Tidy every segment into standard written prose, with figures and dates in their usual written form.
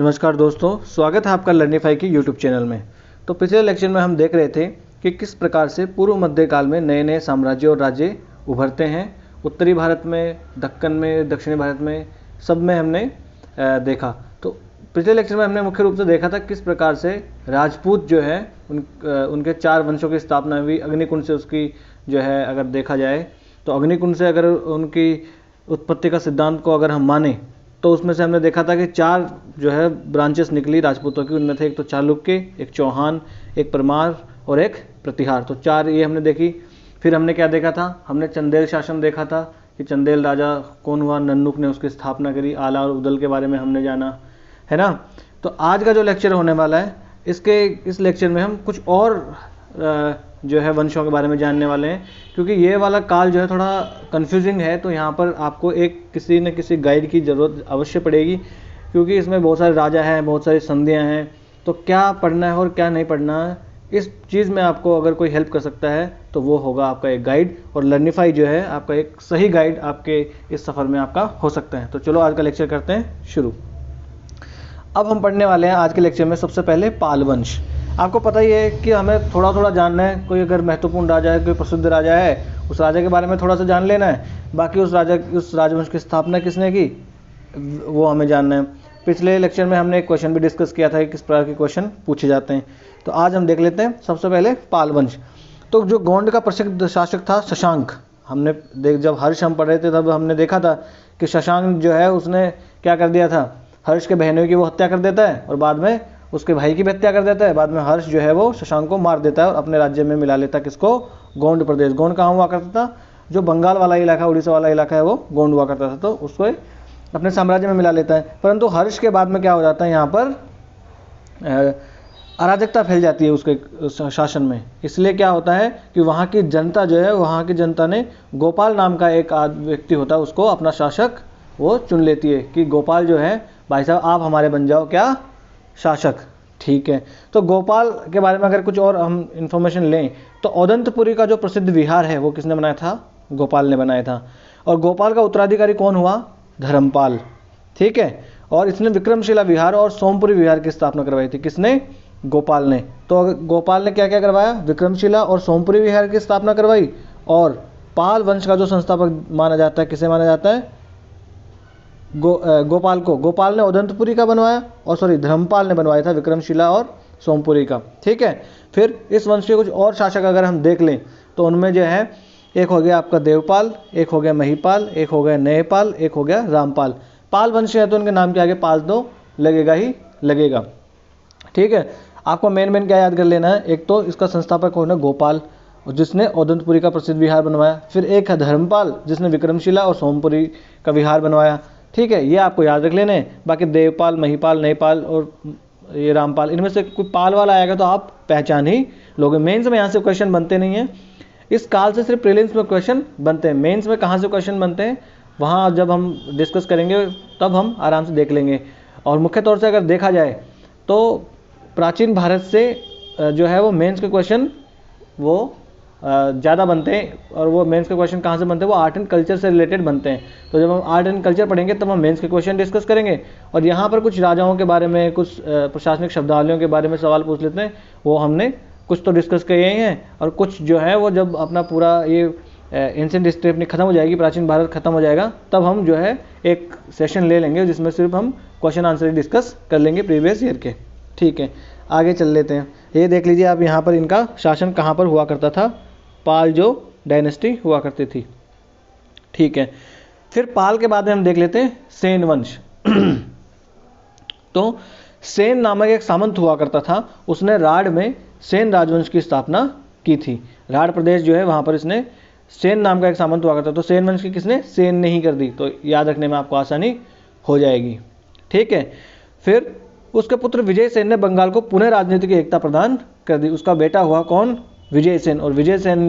नमस्कार दोस्तों, स्वागत है आपका लर्निफाई की यूट्यूब चैनल में। तो पिछले लेक्चर में हम देख रहे थे कि किस प्रकार से पूर्व मध्यकाल में नए नए साम्राज्य और राज्य उभरते हैं। उत्तरी भारत में, दक्कन में, दक्षिणी भारत में, सब में हमने देखा। तो पिछले लेक्चर में हमने मुख्य रूप से देखा था किस प्रकार से राजपूत जो है उनके 4 वंशों की स्थापना हुई। अग्निकुंड से उसकी जो है अगर देखा जाए तो अग्निकुंड से अगर उनकी उत्पत्ति का सिद्धांत को अगर हम माने तो उसमें से हमने देखा था कि 4 जो है ब्रांचेस निकली राजपूतों की। उनमें थे एक तो चालुक्य, एक चौहान, एक परमार और एक प्रतिहार। तो 4 ये हमने देखी। फिर हमने क्या देखा था, हमने चंदेल शासन देखा था कि चंदेल राजा कौन हुआ, नन्नुक ने उसकी स्थापना करी। आला और उदल के बारे में हमने जाना है ना। तो आज का जो लेक्चर होने वाला है इस लेक्चर में हम कुछ और जो है वंशों के बारे में जानने वाले हैं, क्योंकि ये वाला काल जो है थोड़ा कंफ्यूजिंग है। तो यहाँ पर आपको किसी न किसी गाइड की ज़रूरत अवश्य पड़ेगी, क्योंकि इसमें बहुत सारे राजा हैं, बहुत सारी संधियाँ हैं। तो क्या पढ़ना है और क्या नहीं पढ़ना है, इस चीज़ में आपको अगर कोई हेल्प कर सकता है तो वो होगा आपका एक गाइड। और लर्निफाई जो है आपका एक सही गाइड आपके इस सफ़र में आपका हो सकता है। तो चलो आज का लेक्चर करते हैं शुरू। अब हम पढ़ने वाले हैं आज के लेक्चर में सबसे पहले पाल वंश। आपको पता ही है कि हमें थोड़ा थोड़ा जानना है। कोई अगर महत्वपूर्ण राजा है, कोई प्रसिद्ध राजा है, उस राजा के बारे में थोड़ा सा जान लेना है। बाकी उस राजवंश की स्थापना किसने की वो हमें जानना है। पिछले लेक्चर में हमने एक क्वेश्चन भी डिस्कस किया था कि किस प्रकार के क्वेश्चन पूछे जाते हैं। तो आज हम देख लेते हैं सबसे पहले पाल वंश। तो जो गोंड का प्रसिद्ध शासक था शशांक, हमने जब हर्ष हम पढ़ रहे थे तब हमने देखा था कि शशांक जो है उसने क्या कर दिया था, हर्ष के बहनों की वो हत्या कर देता है और बाद में उसके भाई की भी हत्या कर देता है। बाद में हर्ष जो है वो शशांक को मार देता है और अपने राज्य में मिला लेता है। किसको? गोंड प्रदेश। गोंड कहाँ हुआ करता था? जो बंगाल वाला इलाका, उड़ीसा वाला इलाका है, वो गोंड हुआ करता था। तो उसको अपने साम्राज्य में मिला लेता है। परंतु हर्ष के बाद में क्या हो जाता है, यहाँ पर अराजकता फैल जाती है उसके शासन में। इसलिए क्या होता है कि वहाँ की जनता जो है, वहाँ की जनता ने गोपाल नाम का एक व्यक्ति होता है, उसको अपना शासक वो चुन लेती है कि गोपाल जो है भाई साहब आप हमारे बन जाओ क्या शासक। ठीक है। तो गोपाल के बारे में अगर कुछ और हम इंफॉर्मेशन लें तो औदंतपुरी का जो प्रसिद्ध विहार है वो किसने बनाया था? गोपाल ने बनाया था। और गोपाल का उत्तराधिकारी कौन हुआ? धर्मपाल। ठीक है। और इसने विक्रमशिला विहार और सोमपुरी विहार की स्थापना करवाई थी। किसने? गोपाल ने। तो गोपाल ने क्या क्या करवाया? विक्रमशिला और सोमपुरी विहार की स्थापना करवाई। और पाल वंश का जो संस्थापक माना जाता है, किसे माना जाता है? गोपाल को। गोपाल ने औदंतपुरी का बनवाया और धर्मपाल ने बनवाया था विक्रमशिला और सोमपुरी का। ठीक है। फिर इस वंश के कुछ और शासक अगर हम देख लें तो उनमें जो है एक हो गया आपका देवपाल, एक हो गया महिपाल, एक हो गया न्यायपाल, एक हो गया रामपाल। पाल वंश है तो उनके नाम के आगे पाल तो लगेगा ही लगेगा। ठीक है। आपको मेन क्या याद कर लेना है, एक तो इसका संस्थापक कौन है? गोपाल, जिसने औदंतपुरी का प्रसिद्ध विहार बनवाया। फिर एक है धर्मपाल, जिसने विक्रमशिला और सोमपुरी का विहार बनवाया। ठीक है, ये आपको याद रख लेने हैं। बाकी देवपाल, महिपाल, न्यायपाल और ये रामपाल, इनमें से कोई पाल वाला आएगा तो आप पहचान ही लोगे। मेंस में यहाँ से क्वेश्चन बनते नहीं हैं। इस काल से सिर्फ प्रीलिम्स में क्वेश्चन बनते हैं। मेंस में कहाँ से क्वेश्चन बनते हैं वहाँ जब हम डिस्कस करेंगे तब हम आराम से देख लेंगे। और मुख्य तौर से अगर देखा जाए तो प्राचीन भारत से जो है वो मेंस के क्वेश्चन वो ज़्यादा बनते हैं। और वो मेंस के क्वेश्चन कहाँ से बनते हैं? वो आर्ट एंड कल्चर से रिलेटेड बनते हैं। तो जब हम आर्ट एंड कल्चर पढ़ेंगे तब हम मेंस के क्वेश्चन डिस्कस करेंगे। और यहाँ पर कुछ राजाओं के बारे में, कुछ प्रशासनिक शब्दावलियों के बारे में सवाल पूछ लेते हैं। वो हमने कुछ तो डिस्कस किए ही हैं, और कुछ जो है वो जब अपना पूरा ये एंशिएंट हिस्ट्री अपनी खत्म हो जाएगी, प्राचीन भारत खत्म हो जाएगा, तब हम जो है एक सेशन ले लेंगे जिसमें सिर्फ हम क्वेश्चन आंसर डिस्कस कर लेंगे प्रीवियस ईयर के। ठीक है, आगे चल लेते हैं। ये देख लीजिए आप यहाँ पर इनका शासन कहाँ पर हुआ करता था। पाल जो डायनेस्टी हुआ करती थी। ठीक है। फिर पाल के बाद में हम देख लेते हैं सेन वंश। तो सेन नामक एक सामंत हुआ करता था, उसने राढ़ में सेन राजवंश की स्थापना की थी। राढ़ प्रदेश जो है वहाँ पर इसने सेन नाम का एक सामंत हुआ करता। तो सेन वंश की किसने? सेन ने ही कर दी। तो याद रखने में आपको आसानी हो जाएगी। ठीक है। फिर उसके पुत्र विजय सेन ने बंगाल को पुनः राजनीतिक एकता प्रदान कर दी। उसका बेटा हुआ कौन? विजय सेन। और विजय सेन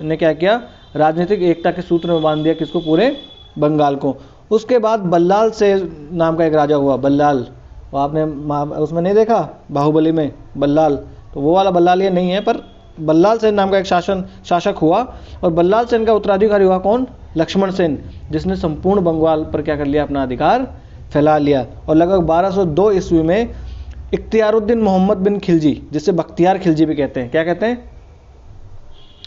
ने क्या किया? राजनीतिक एकता के सूत्र में बांध दिया किसको? पूरे बंगाल को। उसके बाद बल्लाल से नाम का एक राजा हुआ, बल्लाल। वो आपने उसमें नहीं देखा बाहुबली में बल्लाल? तो वो वाला बल्लाल ये नहीं है, पर बल्लाल सेन नाम का एक शासक हुआ। और बल्लाल सेन का उत्तराधिकारी हुआ कौन? लक्ष्मण सेन, जिसने संपूर्ण बंगाल पर क्या कर लिया? अपना अधिकार फैला लिया। और लगभग 1202 ईस्वी में इख्तियारुद्दीन मोहम्मद बिन खिलजी, जिसे बख्तियार खिलजी भी कहते हैं, क्या कहते हैं,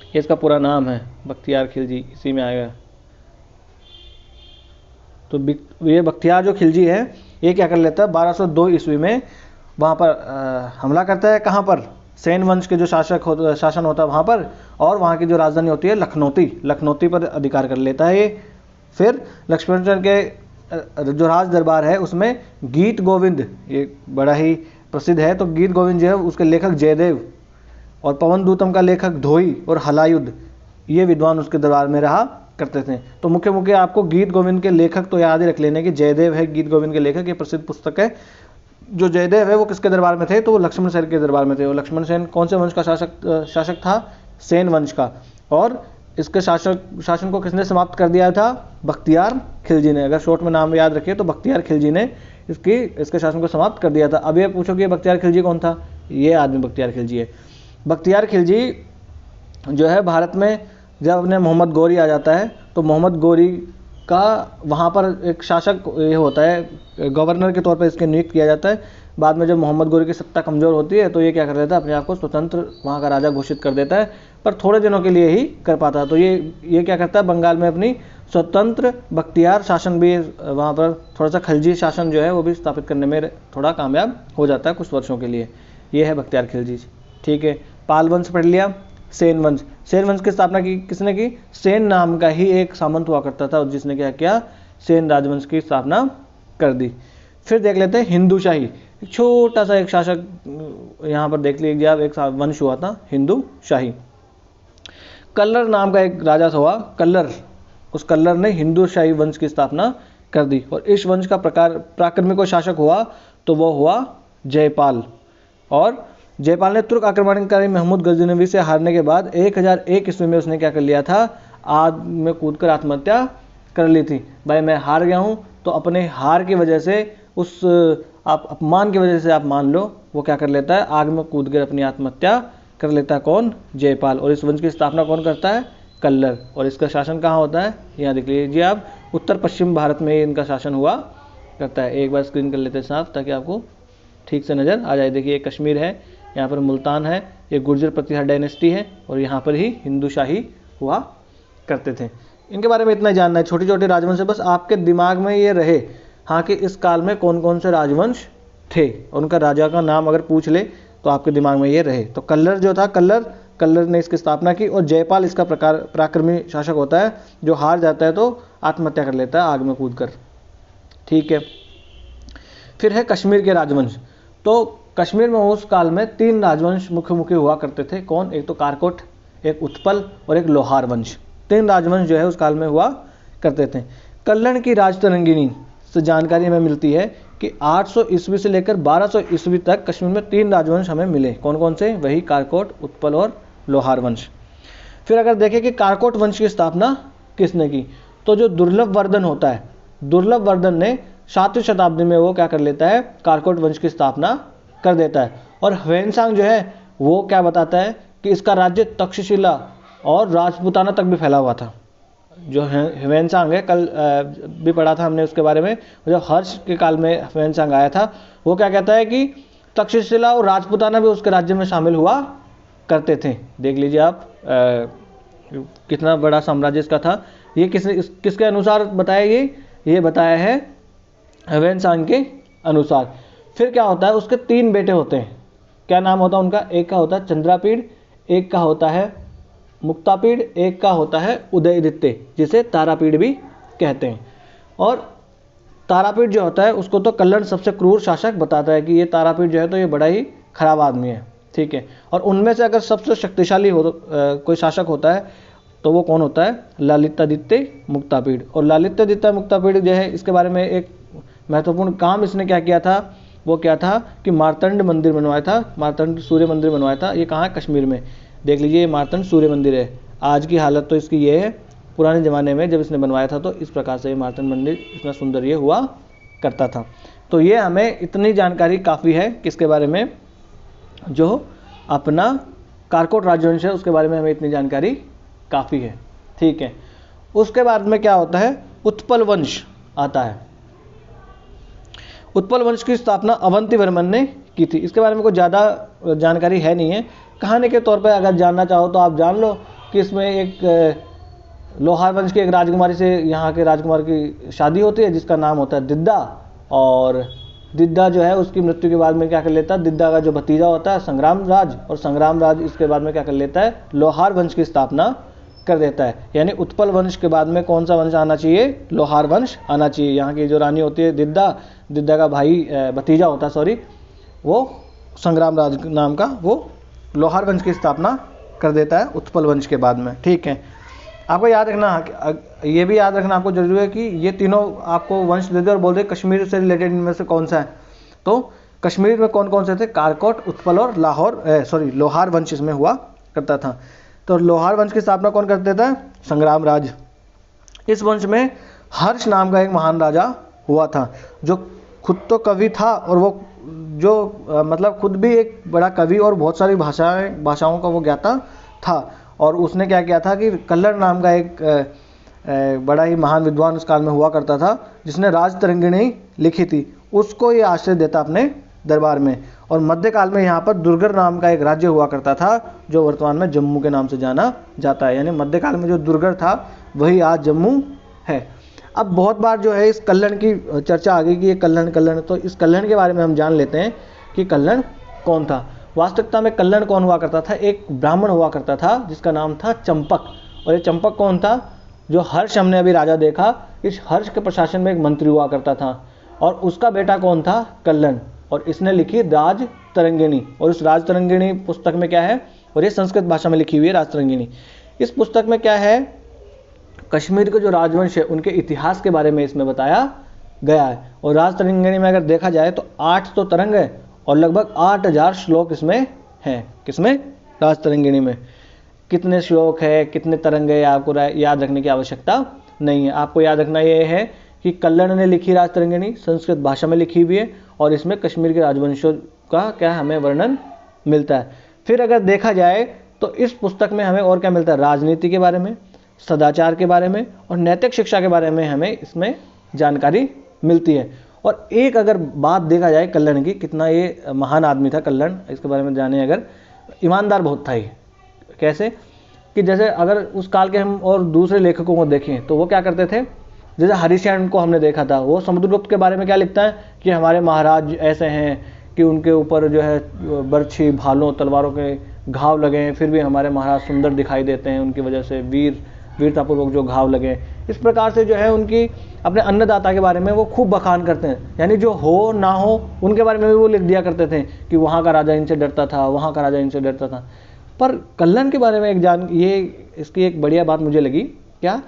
ये इसका पूरा नाम है, बख्तियार खिलजी, इसी में आएगा। तो ये बख्तियार जो खिलजी है, ये क्या कर लेता है, 1202 ईस्वी में वहाँ पर हमला करता है। कहाँ पर, सेन वंश के जो शासन होता है वहाँ पर, और वहाँ की जो राजधानी होती है लखनौती पर अधिकार कर लेता है ये। फिर लक्ष्मण सेन के जो राज दरबार है उसमें गीत गोविंद, ये बड़ा ही प्रसिद्ध है, तो गीत गोविंद जो है उसके लेखक जयदेव और पवन दूतम का लेखक धोई और हलायुद्ध, ये विद्वान उसके दरबार में रहा करते थे। तो मुख्य आपको गीत गोविंद के लेखक तो याद ही रख लेने कि जयदेव है गीत गोविंद के लेखक, ये प्रसिद्ध पुस्तक है। जो जयदेव है वो किसके दरबार में थे, तो वो लक्ष्मण सेन के दरबार में थे। और लक्ष्मण सेन कौन से वंश का शासक था, सेन वंश का। और इसके शासन को किसने समाप्त कर दिया था, बख्तियार खिलजी ने। अगर शॉर्ट में नाम याद रखिए तो बख्तियार खिलजी ने इसके शासन को समाप्त कर दिया था। अब ये पूछो कि बख्तियार खिलजी कौन था, ये आदमी बख्तियार खिलजी है। बख्तियार खिलजी जो है भारत में जब अपने मोहम्मद गौरी आ जाता है तो मोहम्मद गौरी का वहाँ पर एक शासक ये होता है, गवर्नर के तौर पर इसके नियुक्त किया जाता है। बाद में जब मोहम्मद गौरी की सत्ता कमज़ोर होती है तो ये क्या कर देता है, अपने आप को स्वतंत्र वहाँ का राजा घोषित कर देता है, पर थोड़े दिनों के लिए ही कर पाता है। तो ये क्या करता है, बंगाल में अपनी स्वतंत्र बख्तियार शासन भी, वहाँ पर थोड़ा सा खिलजी शासन जो है वो भी स्थापित करने में थोड़ा कामयाब हो जाता है कुछ वर्षों के लिए। ये है बख्तियार खिलजी। ठीक है, पाल वंश पढ़ लिया। सेन वंश की स्थापना किसने की, सेन नाम का ही एक सामंत हुआ करता था जिसने क्या किया, सेन राजवंश की स्थापना कर दी। फिर देख लेते हैं हिंदू शाही, छोटा सा एक शासक यहाँ पर देख लीजिए आप, एक वंश हुआ था हिंदू शाही। कल्लर नाम का एक राजा हुआ, उस कल्लर ने हिंदू शाही वंश की स्थापना कर दी। और इस वंश का प्राक्रमिक शासक हुआ तो वो हुआ जयपाल। और जयपाल ने तुर्क आक्रमणकारी महमूद गजनवी से हारने के बाद 1001 ईस्वी में उसने क्या कर लिया था, आग में कूदकर आत्महत्या कर ली थी। भाई मैं हार गया हूँ, तो अपने हार की वजह से, उस आप अपमान की वजह से आप मान लो, वो क्या कर लेता है, आग में कूदकर अपनी आत्महत्या कर लेता है। कौन, जयपाल। और इस वंश की स्थापना कौन करता है, कल्लर। और इसका शासन कहाँ होता है, यहाँ देख लीजिए आप, उत्तर पश्चिम भारत में इनका शासन हुआ करता है। एक बार स्क्रीन कर लेते हैं साफ ताकि आपको ठीक से नज़र आ जाए। देखिए कश्मीर है, यहाँ पर मुल्तान है, ये गुर्जर प्रतिहार डायनेस्टी है, और यहाँ पर ही हिंदू शाही हुआ करते थे। इनके बारे में इतना जानना है, छोटी छोटी राजवंश है, बस आपके दिमाग में ये रहे हाँ कि इस काल में कौन कौन से राजवंश थे, उनका राजा का नाम अगर पूछ ले तो आपके दिमाग में ये रहे। तो कल्लर जो था, कल्लर ने इसकी स्थापना की। और जयपाल इसका पराक्रमी शासक होता है, जो हार जाता है तो आत्महत्या कर लेता है आग में कूदकर। ठीक है, फिर है कश्मीर के राजवंश। तो कश्मीर में उस काल में 3 राजवंश मुख्य हुआ करते थे। कौन, एक तो कारकोट, एक उत्पल और एक लोहार वंश। 3 राजवंश जो है उस काल में हुआ करते थे। कल्लण की राजतरंगिणी से जानकारी हमें मिलती है कि 800 ईस्वी से लेकर 1200 ईस्वी तक कश्मीर में 3 राजवंश हमें मिले। कौन कौन से, वही कारकोट, उत्पल और लोहार वंश। फिर अगर देखें कि कारकोट वंश की स्थापना किसने की, तो जो दुर्लभ वर्धन होता है, दुर्लभ वर्धन ने 7वीं शताब्दी में वो क्या कर लेता है, कारकोट वंश की स्थापना कर देता है। और ह्वेनसांग जो है वो क्या बताता है कि इसका राज्य तक्षशिला और राजपूताना तक भी फैला हुआ था। जो ह्वेनसांग है, कल भी पढ़ा था हमने उसके बारे में, जब हर्ष के काल में ह्वेनसांग आया था, वो क्या कहता है कि तक्षशिला और राजपूताना भी उसके राज्य में शामिल हुआ करते थे। देख लीजिए आप कितना बड़ा साम्राज्य इसका था। ये किसके अनुसार बताया, ये बताया है ह्वेनसांग के अनुसार। फिर क्या होता है, उसके 3 बेटे होते हैं। क्या नाम होता है उनका, एक का होता है चंद्रापीड़, एक का होता है मुक्तापीड़, एक का होता है उदयदित्य, जिसे तारापीड़ भी कहते हैं। और तारापीड़ जो होता है उसको तो कल्लण सबसे क्रूर शासक बताता है कि ये तारापीड़ जो है तो ये बड़ा ही खराब आदमी है। ठीक है, और उनमें से अगर सबसे शक्तिशाली कोई शासक होता है तो वो कौन होता है, ललितादित्य मुक्तापीड़। और ललितादित्य मुक्तापीड़ जो है, इसके बारे में एक महत्वपूर्ण काम इसने क्या किया था, वो क्या था कि मार्तंड मंदिर बनवाया था, मार्तंड सूर्य मंदिर बनवाया था। ये कहाँ है, कश्मीर में। देख लीजिए ये मार्तंड सूर्य मंदिर है। आज की हालत तो इसकी ये है, पुराने ज़माने में जब इसने बनवाया था तो इस प्रकार से ये मार्तंड मंदिर इतना सुंदर ये हुआ करता था। तो ये हमें इतनी जानकारी काफ़ी है किसके बारे में, जो अपना कारकोट राजवंश है उसके बारे में हमें इतनी जानकारी काफ़ी है। ठीक है, उसके बाद में क्या होता है, उत्पल वंश आता है। उत्पल वंश की स्थापना अवंती वर्मन ने की थी। इसके बारे में कोई ज़्यादा जानकारी है नहीं है। कहानी के तौर पर अगर जानना चाहो तो आप जान लो कि इसमें एक लोहार वंश की एक राजकुमारी से यहाँ के राजकुमार की शादी होती है जिसका नाम होता है दिद्दा। और दिद्दा जो है उसकी मृत्यु के बाद में क्या कर लेता है, दिद्दा का जो भतीजा होता है संग्राम राज, और संग्राम राज इसके बाद में क्या कर लेता है, लोहार वंश की स्थापना कर देता है। यानी उत्पल वंश के बाद में कौन सा वंश आना चाहिए, लोहार वंश आना चाहिए। यहाँ की जो रानी होती है दिद्दा, दिद्दा का भाई भतीजा होता है सॉरी, वो संग्राम राज नाम का, वो लोहार वंश की स्थापना कर देता है उत्पल वंश के बाद में। ठीक है, आपको याद रखना, ये भी याद रखना आपको जरूरी है कि ये तीनों आपको वंश दे दे और बोल दे कश्मीर से रिलेटेड इनमें से कौन सा है। तो कश्मीर में कौन कौन से थे, कारकोट, उत्पल और लोहार वंश इसमें हुआ करता था। तो लोहार वंश की स्थापना कौन कर देता है, संग्राम राज। इस वंश में हर्ष नाम का एक महान राजा हुआ था जो खुद तो कवि था और वो जो मतलब खुद भी एक बड़ा कवि और बहुत सारी भाषाओं का वो ज्ञाता था। और उसने क्या किया था कि कल्लड़ नाम का एक बड़ा ही महान विद्वान उस काल में हुआ करता था जिसने राजतरंगिणी लिखी थी, उसको ये आश्रय देता अपने दरबार में। और मध्यकाल में यहाँ पर दुर्गर नाम का एक राज्य हुआ करता था जो वर्तमान में जम्मू के नाम से जाना जाता है। यानी मध्यकाल में जो दुर्गर था वही आज जम्मू है। अब बहुत बार जो है इस कल्लण की चर्चा आ गई कि ये कल्लण, तो इस कल्लण के बारे में हम जान लेते हैं कि कल्लण कौन था। वास्तविकता में कल्लण कौन हुआ करता था, एक ब्राह्मण हुआ करता था जिसका नाम था चंपक। और ये चंपक कौन था, जो हर्ष हमने अभी राजा देखा, इस हर्ष के प्रशासन में एक मंत्री हुआ करता था और उसका बेटा कौन था, कल्लण। और इसने लिखी राज तरंगिणी, और उस राज तरंगिणी पुस्तक में क्या है, और ये संस्कृत भाषा में लिखी हुई है राज तरंगिणी। इस पुस्तक में क्या है, कश्मीर के जो राजवंश है उनके इतिहास के बारे में इसमें बताया गया है। और राज तरंगिणी में अगर देखा जाए तो 8 तो तरंग है और लगभग 8000 श्लोक इसमें हैं। किसमें, राज तरंगिणी में। कितने श्लोक है, कितने तरंग है, आपको याद रखने की आवश्यकता नहीं है। आपको याद रखना ये है कि कल्लण ने लिखी राज तरंगिणी, संस्कृत भाषा में लिखी हुई है और इसमें कश्मीर के राजवंशों का क्या हमें वर्णन मिलता है। फिर अगर देखा जाए तो इस पुस्तक में हमें और क्या मिलता है, राजनीति के बारे में, सदाचार के बारे में और नैतिक शिक्षा के बारे में हमें इसमें जानकारी मिलती है। और एक अगर बात देखा जाए कल्लण की, कितना ये महान आदमी था कल्लण, इसके बारे में जाने, अगर ईमानदार बहुत था ये। कैसे कि जैसे अगर उस काल के हम और दूसरे लेखकों को देखें तो वो क्या करते थे, जैसे हरिशयन को हमने देखा था, वो समुद्रगुप्त के बारे में क्या लिखता है कि हमारे महाराज ऐसे हैं कि उनके ऊपर जो है बर्छी, भालों, तलवारों के घाव लगे हैं, फिर भी हमारे महाराज सुंदर दिखाई देते हैं, उनकी वजह से वीरतापूर्वक जो घाव लगे। इस प्रकार से जो है उनकी अपने अन्नदाता के बारे में वो खूब बखान करते हैं, यानी जो हो ना हो उनके बारे में भी वो लिख दिया करते थे कि वहाँ का राजा इनसे डरता था, वहाँ का राजा इनसे डरता था। पर कल्लण के बारे में ये इसकी एक बढ़िया बात मुझे लगी, क्या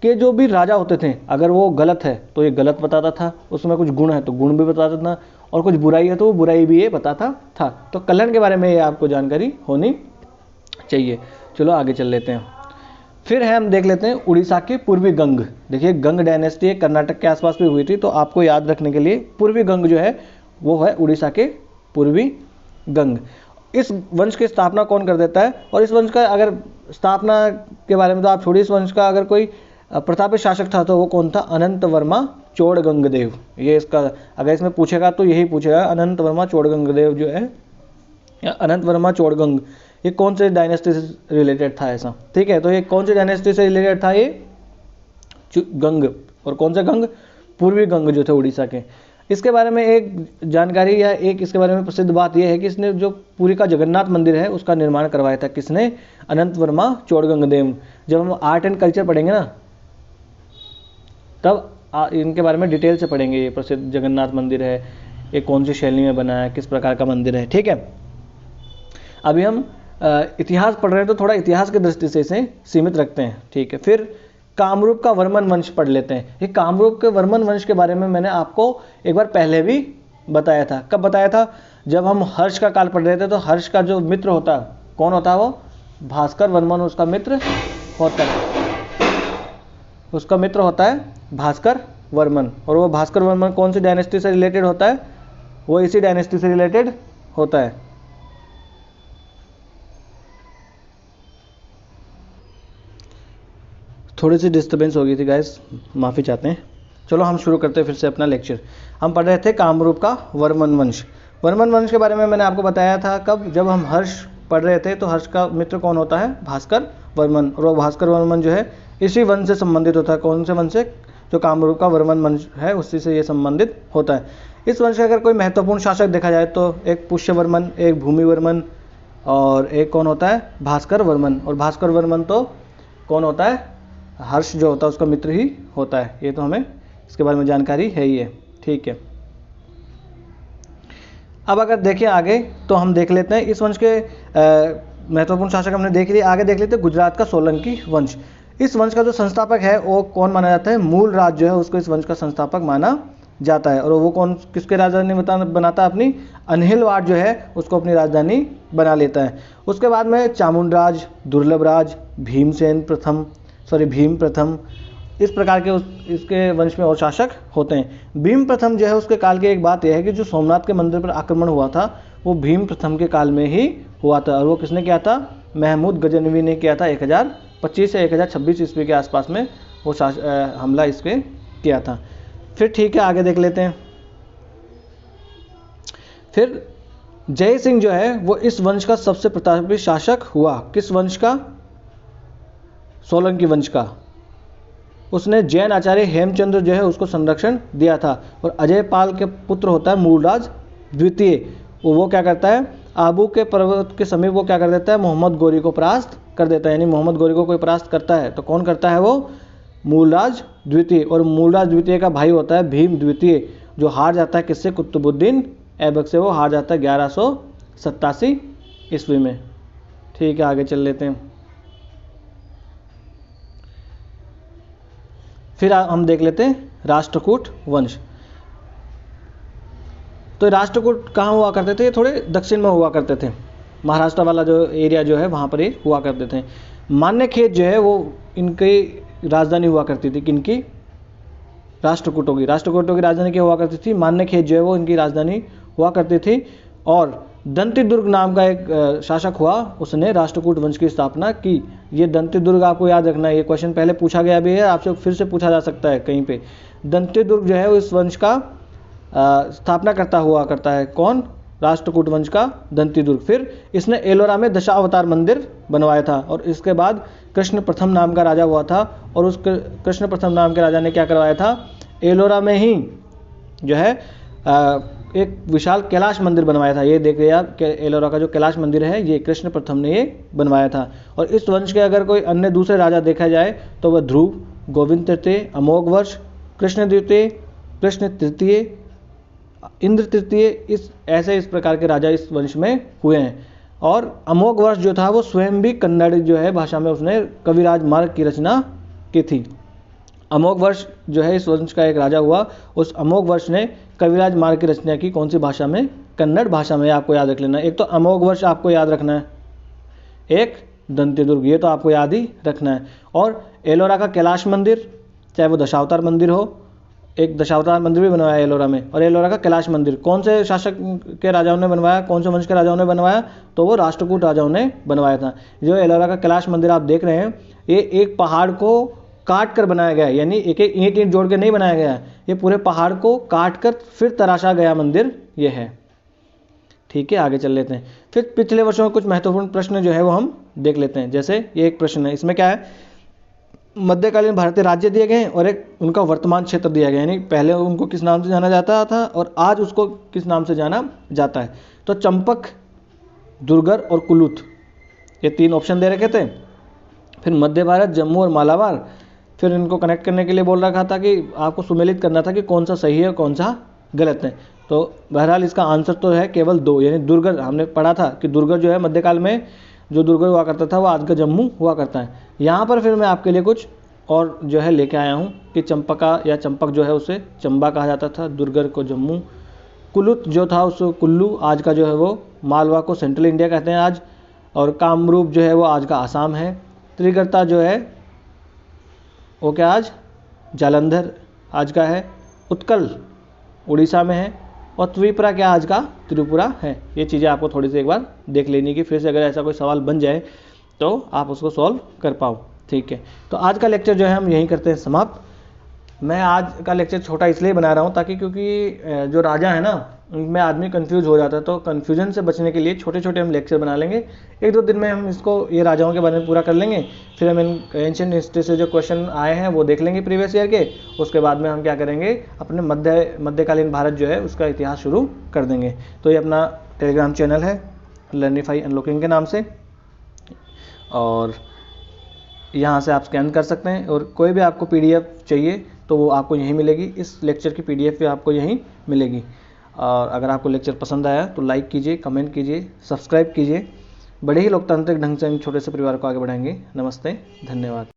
कि जो भी राजा होते थे अगर वो गलत है तो ये गलत बताता था, उसमें कुछ गुण है तो गुण भी बताता था, और कुछ बुराई है तो वो बुराई भी ये बताता था। तो कल्लण के बारे में ये आपको जानकारी होनी चाहिए। चलो आगे चल लेते हैं। फिर है हम देख लेते हैं उड़ीसा की पूर्वी गंग। देखिए गंग डायनेस्टी कर्नाटक के आसपास भी हुई थी, तो आपको याद रखने के लिए पूर्वी गंग जो है वो है उड़ीसा के पूर्वी गंग। इस वंश की स्थापना कौन कर देता है, और इस वंश का अगर स्थापना के बारे में तो आप छोड़िए, इस वंश का अगर कोई प्रतापी शासक था तो वो कौन था, अनंत वर्मा चोड़गंगदेव। ये इसका अगर इसमें पूछेगा तो यही पूछेगा, अनंत वर्मा चोड़गंगदेव जो है, या अनंत वर्मा चोड़गंग, ये कौन से डायनेस्टी से रिलेटेड था ऐसा। ठीक है, तो ये कौन सी डायनेस्टी से रिलेटेड था, ये गंग। और कौन सा गंग, पूर्वी गंग जो थे उड़ीसा के। इसके बारे में एक जानकारी या एक इसके बारे में प्रसिद्ध बात यह है कि इसने जो पुरी का जगन्नाथ मंदिर है उसका निर्माण करवाया था, किसने, अनंत वर्मा चोड़गंगदेव। जब हम आर्ट एंड कल्चर पढ़ेंगे ना तब इनके बारे में डिटेल से पढ़ेंगे। ये प्रसिद्ध जगन्नाथ मंदिर है, ये कौन सी शैली में बना है, किस प्रकार का मंदिर है। ठीक है, अभी हम इतिहास पढ़ रहे हैं तो थोड़ा इतिहास की दृष्टि से इसे सीमित रखते हैं। ठीक है, फिर कामरूप का वर्मन वंश पढ़ लेते हैं। ये कामरूप के वर्मन वंश के बारे में मैंने आपको एक बार पहले भी बताया था। कब बताया था, जब हम हर्ष का काल पढ़ रहे थे। तो हर्ष का जो मित्र होता है, कौन होता है वो, भास्कर वर्मन उसका मित्र होता है, उसका मित्र होता है भास्कर वर्मन। और वो भास्कर वर्मन कौन सी डायनेस्टी से रिलेटेड होता है, वो इसी डायनेस्टी से रिलेटेड होता है। थोड़ी सी डिस्टर्बेंस हो गई थी गाइस, माफ़ी चाहते हैं। चलो हम शुरू करते हैं फिर से अपना लेक्चर। हम पढ़ रहे थे कामरूप का वर्मन वंश। वर्मन वंश के बारे में मैंने आपको बताया था कब, जब हम हर्ष पढ़ रहे थे। तो हर्ष का मित्र कौन होता है? भास्कर वर्मन। और वो भास्कर वर्मन जो है इसी वंश से संबंधित होता है। कौन से वंश से? जो कामरूप का वर्मन वंश है उसी से ये संबंधित होता है। इस वंश का अगर कोई महत्वपूर्ण शासक देखा जाए तो एक पुष्यवर्मन, एक भूमिवर्मन और एक कौन होता है? भास्कर वर्मन। और भास्कर वर्मन तो कौन होता है? हर्ष जो होता है उसका मित्र ही होता है। ये तो हमें इसके बारे में जानकारी है ही है। ठीक है, अब अगर देखें आगे तो हम देख लेते हैं इस वंश के महत्वपूर्ण शासक हमने देख लिए। आगे देख लेते हैं गुजरात का सोलंकी वंश। इस वंश का जो संस्थापक है वो कौन माना जाता है? मूलराज जो है उसको इस वंश का संस्थापक माना जाता है। और वो कौन किसके राजधानी बनाता है? अपनी अनहिलवाड़ जो है उसको अपनी राजधानी बना लेता है। उसके बाद में चामुंडराज, दुर्लभराज, भीम प्रथम, इस प्रकार के इसके वंश में और शासक होते हैं। भीम प्रथम जो है उसके काल की एक बात यह है कि जो सोमनाथ के मंदिर पर आक्रमण हुआ था वो भीम प्रथम के काल में ही हुआ था। और वो किसने किया था? महमूद गजनवी ने किया था 1025 से 1026 ईस्वी के आसपास में वो हमला इस पे किया था। फिर ठीक है, आगे देख लेते हैं। फिर जय सिंह जो है वो इस वंश का सबसे प्रतापी शासक हुआ। किस वंश का? सोलंकी वंश का। उसने जैन आचार्य हेमचंद्र जो है उसको संरक्षण दिया था। और अजय पाल के पुत्र होता है मूलराज द्वितीय। वो क्या करता है? आबू के पर्वत के समीप वो क्या कर देता है? मोहम्मद गोरी को परास्त कर देता है। यानी मोहम्मद गोरी को कोई परास्त करता है तो कौन करता है? वो मूलराज द्वितीय। और मूलराज द्वितीय का भाई होता है भीम द्वितीय, जो हार जाता है किससे? कुतुबुद्दीन ऐबक से। वो हार जाता है 1187 ईस्वी में। ठीक है, आगे चल लेते हैं। फिर हम देख लेते हैं राष्ट्रकूट वंश। तो राष्ट्रकूट कहाँ हुआ करते थे? थोड़े दक्षिण में हुआ करते थे। महाराष्ट्र वाला जो एरिया जो है वहाँ पर ही हुआ करते थे। मान्यखेत जो है वो इनकी राजधानी हुआ करती थी। किनकी? राष्ट्रकूटों की। राष्ट्रकूटों की राजधानी क्या हुआ करती थी? मान्यखेत जो है वो इनकी राजधानी हुआ करती थी। और दंतिदुर्ग नाम का एक शासक हुआ, उसने राष्ट्रकूट वंश की स्थापना की। ये दंतिदुर्ग आपको याद रखना है, ये क्वेश्चन पहले पूछा गया भी है, आपसे फिर से पूछा जा सकता है कहीं पे। दंतिदुर्ग जो है इस वंश का स्थापना करता हुआ करता है। कौन? राष्ट्रकूट वंश का दंतिदुर्ग। फिर इसने एलोरा में दशावतार मंदिर बनवाया था। और इसके बाद कृष्ण प्रथम नाम का राजा हुआ था। और उस कृष्ण प्रथम नाम के राजा ने क्या करवाया था? एलोरा में ही जो है एक विशाल कैलाश मंदिर बनवाया था। ये देख रहे आप, एलोरा का जो कैलाश मंदिर है ये कृष्ण प्रथम ने ये बनवाया था। और इस वंश के अगर कोई अन्य दूसरे राजा देखा जाए तो वह ध्रुव, गोविंद तृतीय, अमोघ वर्ष, कृष्ण द्वितीय, कृष्ण तृतीय, इंद्र तृतीय, इस प्रकार के राजा इस वंश में हुए हैं। और अमोघ वर्ष जो था वो स्वयं भी कन्नड़ जो है भाषा में उसने कविराज मार्ग की रचना की थी। अमोघ वर्ष जो है इस वंश का एक राजा हुआ। उस अमोघ वर्ष ने कविराज मार्ग की रचना की। कौन सी भाषा में? कन्नड़ भाषा में। आपको याद रख लेना। एक तो अमोघ वर्ष आपको याद रखना है, एक दंतिदुर्ग, ये तो आपको याद ही रखना है। और एलोरा का कैलाश मंदिर, चाहे वो दशावतार मंदिर हो, एक दशावतार मंदिर भी बनवाया एलोरा में। और एलोरा का कैलाश मंदिर कौन से शासक के राजाओं ने बनवाया? कौन से वंश के राजाओं ने बनवाया? तो वो राष्ट्रकूट राजाओं ने बनवाया था। जो एलोरा का कैलाश मंदिर आप देख रहे हैं ये एक पहाड़ को काट कर बनाया गया है। यानी एक एक ईंट जोड़ के नहीं बनाया गया है, ये पूरे पहाड़ को काट कर फिर तराशा गया मंदिर ये है। ठीक है, आगे चल लेते हैं। फिर पिछले वर्षों में कुछ महत्वपूर्ण प्रश्न जो है वो हम देख लेते हैं। जैसे ये एक प्रश्न है, इसमें क्या है? मध्यकालीन भारतीय राज्य दिए गए और एक उनका वर्तमान क्षेत्र दिया गया। यानी पहले उनको किस नाम से जाना जाता था और आज उसको किस नाम से जाना जाता है। तो चंपक, दुर्गर और कुलूत, ये 3 ऑप्शन दे रखे थे। फिर मध्य भारत, जम्मू और मालाबार। फिर इनको कनेक्ट करने के लिए बोल रखा था कि आपको सुमेलित करना था कि कौन सा सही है और कौन सा गलत है। तो बहरहाल इसका आंसर तो है केवल 2। यानी दुर्गर, हमने पढ़ा था कि दुर्गर जो है मध्यकाल में जो दुर्गर हुआ करता था वो आज का जम्मू हुआ करता है। यहाँ पर फिर मैं आपके लिए कुछ और जो है लेके आया हूँ कि चंपका या चंपक जो है उसे चंबा कहा जाता था, दुर्गर को जम्मू, कुलुत जो था उसको कुल्लू, आज का जो है वो मालवा को सेंट्रल इंडिया कहते हैं आज, और कामरूप जो है वो आज का आसाम है। त्रिगर्ता जो है वो क्या आज जालंधर आज का है, उत्कल उड़ीसा में है, और त्रिपुरा क्या आज का त्रिपुरा है। ये चीज़ें आपको थोड़ी सी एक बार देख लेनी कि फिर से अगर ऐसा कोई सवाल बन जाए तो आप उसको सॉल्व कर पाओ। ठीक है, तो आज का लेक्चर जो है हम यहीं करते हैं समाप्त। मैं आज का लेक्चर छोटा इसलिए बना रहा हूँ ताकि क्योंकि जो राजा है ना उनमें आदमी कंफ्यूज हो जाता है, तो कन्फ्यूजन से बचने के लिए छोटे छोटे हम लेक्चर बना लेंगे। 1-2 दिन में हम इसको ये राजाओं के बारे में पूरा कर लेंगे। फिर हम एंशिएंट हिस्ट्री से जो क्वेश्चन आए हैं वो देख लेंगे प्रीवियस ईयर के। उसके बाद में हम क्या करेंगे, अपने मध्यकालीन भारत जो है उसका इतिहास शुरू कर देंगे। तो ये अपना टेलीग्राम चैनल है लर्निफाई अनलॉकिंग के नाम से, और यहाँ से आप स्कैन कर सकते हैं। और कोई भी आपको पीडीएफ चाहिए तो वो आपको यहीं मिलेगी, इस लेक्चर की पीडीएफ भी आपको यहीं मिलेगी। और अगर आपको लेक्चर पसंद आया तो लाइक कीजिए, कमेंट कीजिए, सब्सक्राइब कीजिए। बड़े ही लोकतांत्रिक ढंग से हम छोटे से परिवार को आगे बढ़ाएंगे। नमस्ते, धन्यवाद।